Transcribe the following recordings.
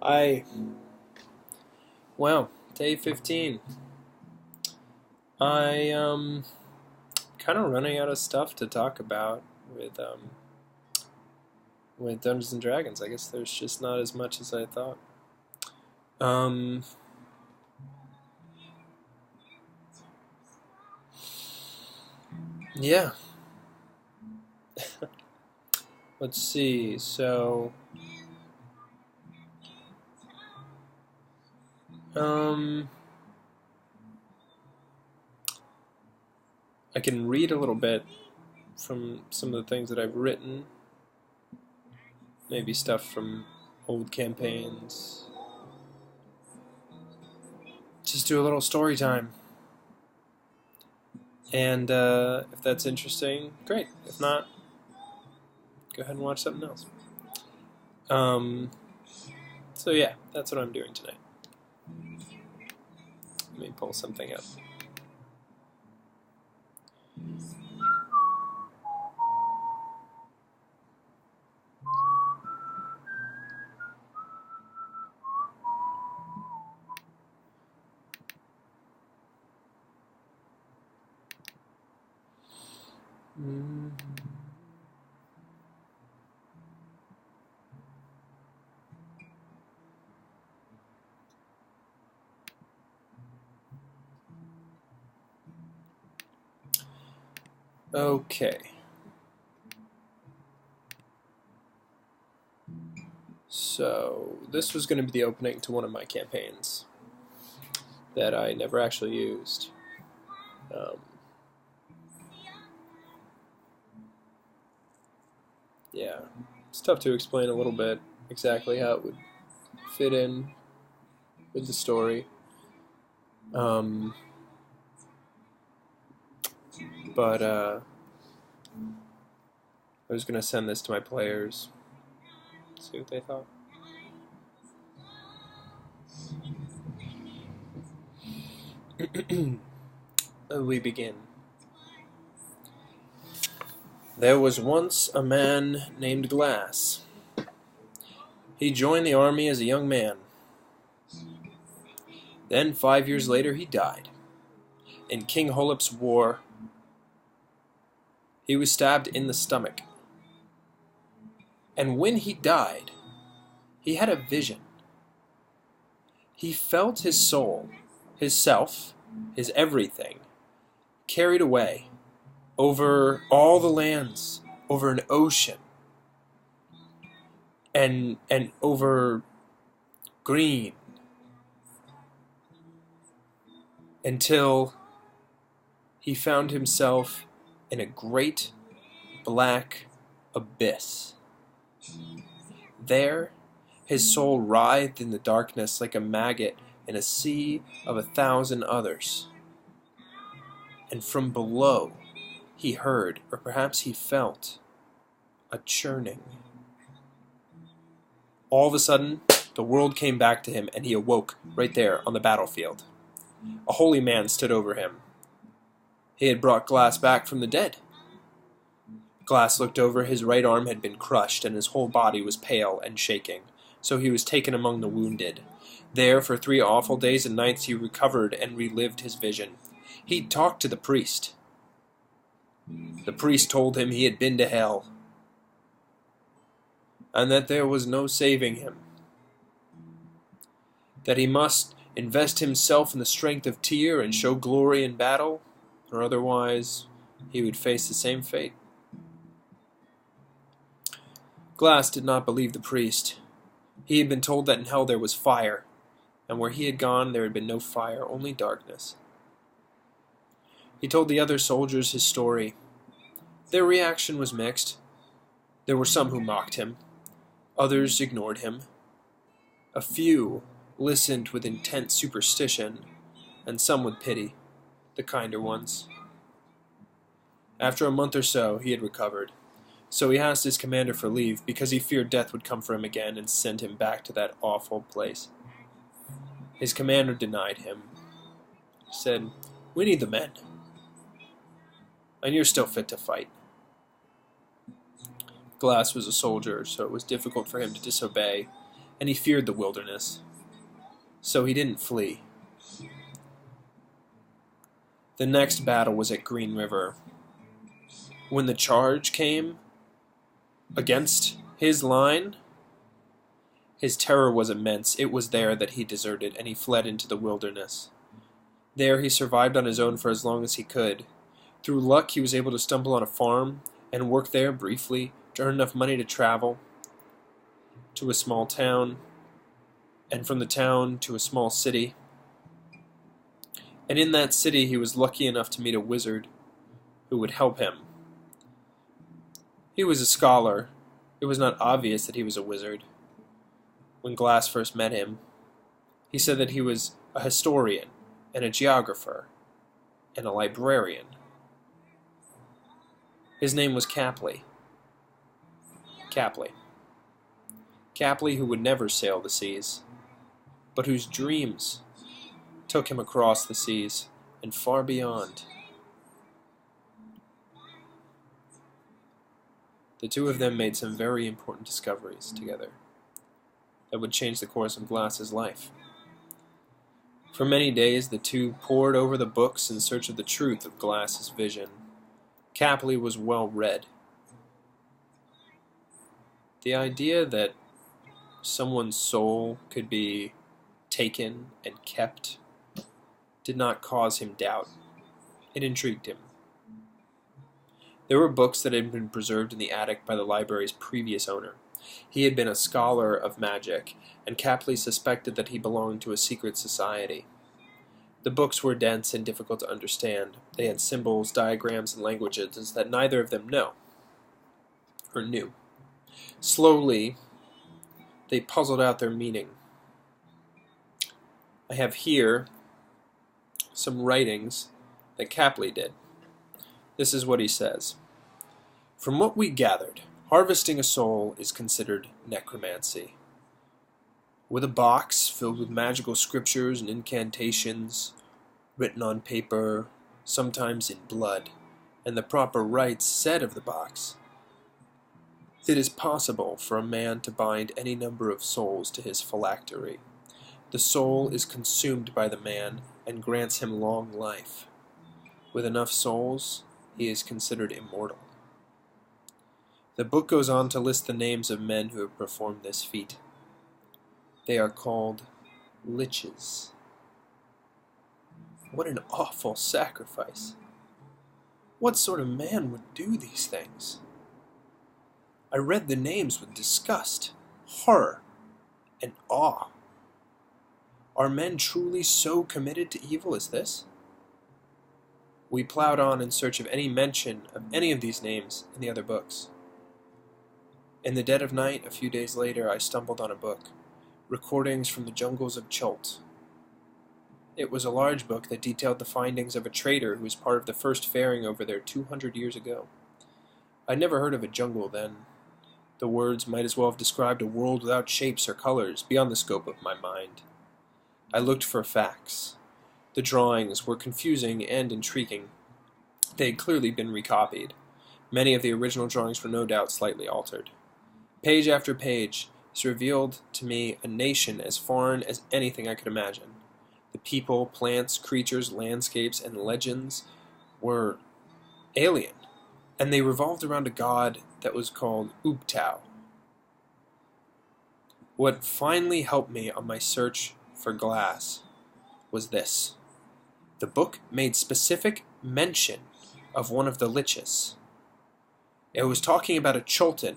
I Wow, day 15. I kind of running out of stuff to talk about with Dungeons and Dragons. I guess there's just not as much as I thought. Um yeah. Let's see. So I can read a little bit from some of the things that I've written. Maybe stuff from old campaigns. Just do a little story time. And if that's interesting, great. If not, go ahead and watch something else. So yeah, that's what I'm doing tonight. Let me pull something up. Okay. So this was going to be the opening to one of my campaigns that I never actually used. Yeah, it's tough to explain a little bit exactly how it would fit in with the story. But I was going to send this to my players, see what they thought. We begin. There was once a man named Glass. He joined the army as a young man. Then 5 years later he died. In King Holop's war, he was stabbed in the stomach. And when he died, he had a vision. He felt his soul, his self, his everything, carried away over all the lands, over an ocean, and over green, until he found himself in a great black abyss. There, his soul writhed in the darkness like a maggot in a sea of 1,000 others. And from below, he heard, or perhaps he felt, a churning. All of a sudden, the world came back to him, and he awoke right there on the battlefield. A holy man stood over him. He had brought Glass back from the dead. Glass looked over. His right arm had been crushed, and his whole body was pale and shaking. So he was taken among the wounded. There, for 3 awful days and nights, he recovered and relived his vision. He talked to the priest. The priest told him he had been to hell, and that there was no saving him. That he must invest himself in the strength of Tyr and show glory in battle, or otherwise he would face the same fate. Glass did not believe the priest. He had been told that in hell there was fire, and where he had gone there had been no fire, only darkness. He told the other soldiers his story. Their reaction was mixed. There were some who mocked him. Others ignored him. A few listened with intense superstition, and some with pity, the kinder ones. After a month or so, he had recovered. So he asked his commander for leave, because he feared death would come for him again and send him back to that awful place. His commander denied him. He said, "We need the men, and you're still fit to fight." Glass was a soldier, so it was difficult for him to disobey, and he feared the wilderness, so he didn't flee. The next battle was at Green River. When the charge came against his line, his terror was immense. It was there that he deserted, and he fled into the wilderness. There he survived on his own for as long as he could. Through luck, he was able to stumble on a farm and work there briefly to earn enough money to travel to a small town, and from the town to a small city. And in that city, he was lucky enough to meet a wizard who would help him. He was a scholar. It was not obvious that he was a wizard. When Glass first met him, he said that he was a historian and a geographer and a librarian. His name was Capley. Capley, who would never sail the seas, but whose dreams took him across the seas and far beyond. The two of them made some very important discoveries together that would change the course of Glass's life. For many days, the two pored over the books in search of the truth of Glass's vision. Capley was well read. The idea that someone's soul could be taken and kept did not cause him doubt. It intrigued him. There were books that had been preserved in the attic by the library's previous owner. He had been a scholar of magic, and Capley suspected that he belonged to a secret society. The books were dense and difficult to understand. They had symbols, diagrams, and languages that neither of them knew. Slowly, they puzzled out their meaning. I have here some writings that Capley did. This is what he says. From what we gathered, harvesting a soul is considered necromancy. With a box filled with magical scriptures and incantations, written on paper, sometimes in blood, and the proper rites said of the box, it is possible for a man to bind any number of souls to his phylactery. The soul is consumed by the man and grants him long life. With enough souls, he is considered immortal. The book goes on to list the names of men who have performed this feat. They are called liches. What an awful sacrifice. What sort of man would do these things? I read the names with disgust, horror, and awe. Are men truly so committed to evil as this? We plowed on in search of any mention of any of these names in the other books. In the dead of night, a few days later, I stumbled on a book, Recordings from the Jungles of Chult. It was a large book that detailed the findings of a trader who was part of the first faring over there 200 years ago. I'd never heard of a jungle then. The words might as well have described a world without shapes or colors, beyond the scope of my mind. I looked for facts. The drawings were confusing and intriguing. They had clearly been recopied. Many of the original drawings were no doubt slightly altered. Page after page, this revealed to me a nation as foreign as anything I could imagine. The people, plants, creatures, landscapes, and legends were alien, and they revolved around a god that was called Ubtao. What finally helped me on my search for Glass was this. The book made specific mention of one of the liches. It was talking about a Chultan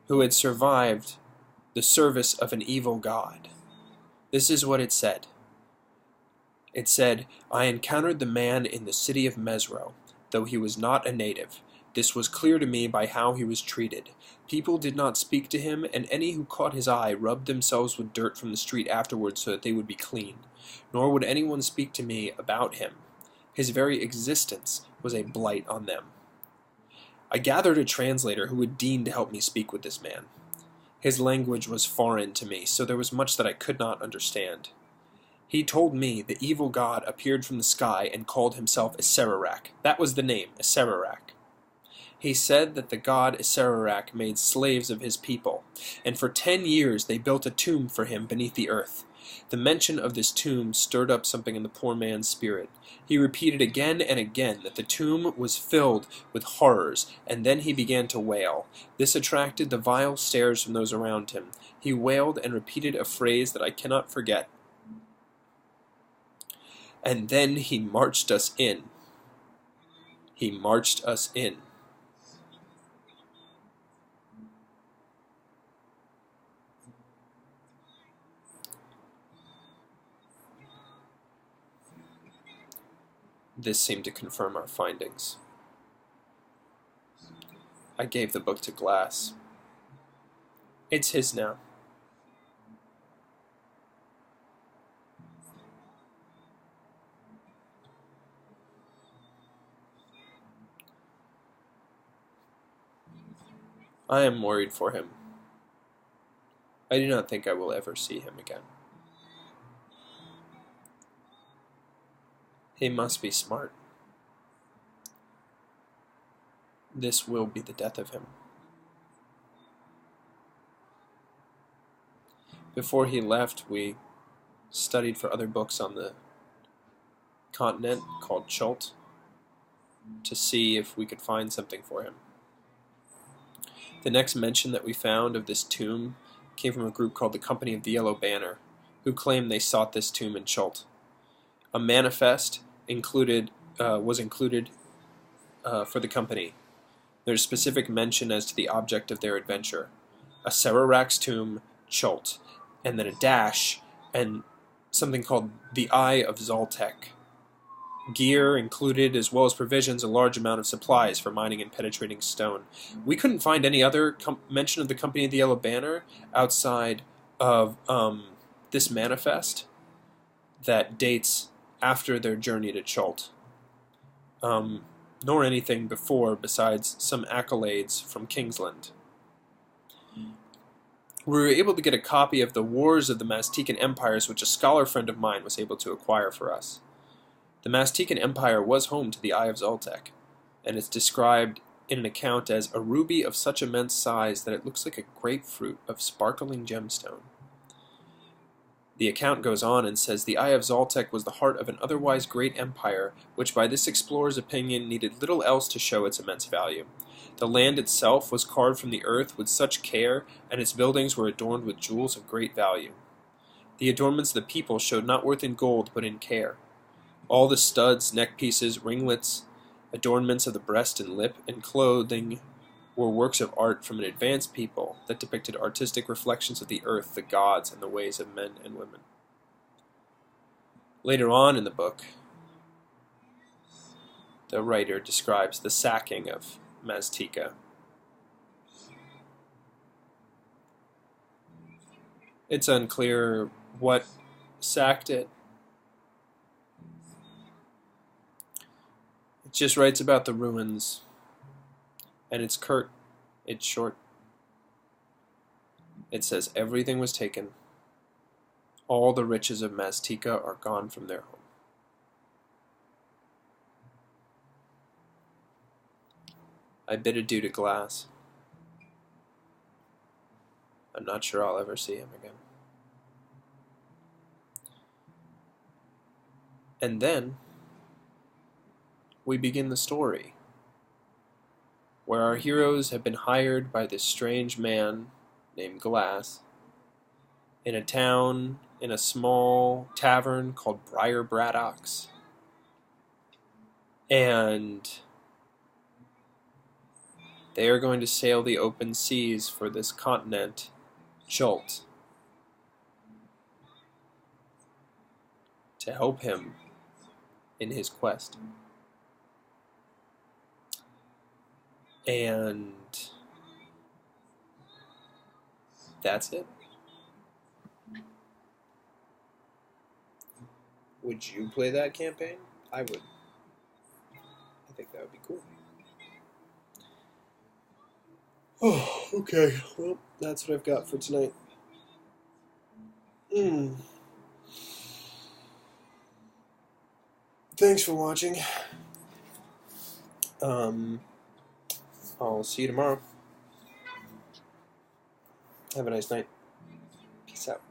who had survived the service of an evil god. This is what it said. It said, I encountered the man in the city of Mesro, though he was not a native. This was clear to me by how he was treated. People did not speak to him, and any who caught his eye rubbed themselves with dirt from the street afterwards so that they would be clean. Nor would anyone speak to me about him. His very existence was a blight on them. I gathered a translator who would deign to help me speak with this man. His language was foreign to me, so there was much that I could not understand. He told me the evil god appeared from the sky and called himself Esararak. That was the name, Esararak. He said that the god Esarerak made slaves of his people, and for 10 years they built a tomb for him beneath the earth. The mention of this tomb stirred up something in the poor man's spirit. He repeated again and again that the tomb was filled with horrors, and then he began to wail. This attracted the vile stares from those around him. He wailed and repeated a phrase that I cannot forget. And then he marched us in. He marched us in. This seemed to confirm our findings. I gave the book to Glass. It's his now. I am worried for him. I do not think I will ever see him again. He must be smart. This will be the death of him. Before he left, we studied for other books on the continent called Chult to see if we could find something for him. The next mention that we found of this tomb came from a group called the Company of the Yellow Banner, who claimed they sought this tomb in Chult. A manifest was included for the company. There's specific mention as to the object of their adventure. Esarerak's tomb, Chult, and then a dash, and something called the Eye of Zoltek. Gear included, as well as provisions, a large amount of supplies for mining and penetrating stone. We couldn't find any other mention of the Company of the Yellow Banner outside of this manifest that dates after their journey to Chult, nor anything before besides some accolades from Kingsland. We were able to get a copy of the Wars of the Maztecan Empires, which a scholar friend of mine was able to acquire for us. The Maztecan Empire was home to the Eye of Zoltek, and it's described in an account as a ruby of such immense size that it looks like a grapefruit of sparkling gemstone. The account goes on and says the Eye of Zoltek was the heart of an otherwise great empire, which by this explorer's opinion needed little else to show its immense value. The land itself was carved from the earth with such care, and its buildings were adorned with jewels of great value. The adornments of the people showed not worth in gold, but in care. All the studs, neck pieces, ringlets, adornments of the breast and lip, and clothing were works of art from an advanced people that depicted artistic reflections of the earth, the gods, and the ways of men and women. Later on in the book, the writer describes the sacking of Maztica. It's unclear what sacked it. It just writes about the ruins, and it's curt, it's short. It says everything was taken. All the riches of Maztica are gone from their home. I bid adieu to Glass. I'm not sure I'll ever see him again. And then we begin the story, where our heroes have been hired by this strange man named Glass in a town, in a small tavern called Briar Braddocks. And they are going to sail the open seas for this continent, Chult, to help him in his quest. And that's it. Would you play that campaign? I would. I think that would be cool. Oh, okay. Well, that's what I've got for tonight. Thanks for watching. I'll see you tomorrow. Have a nice night. Peace out.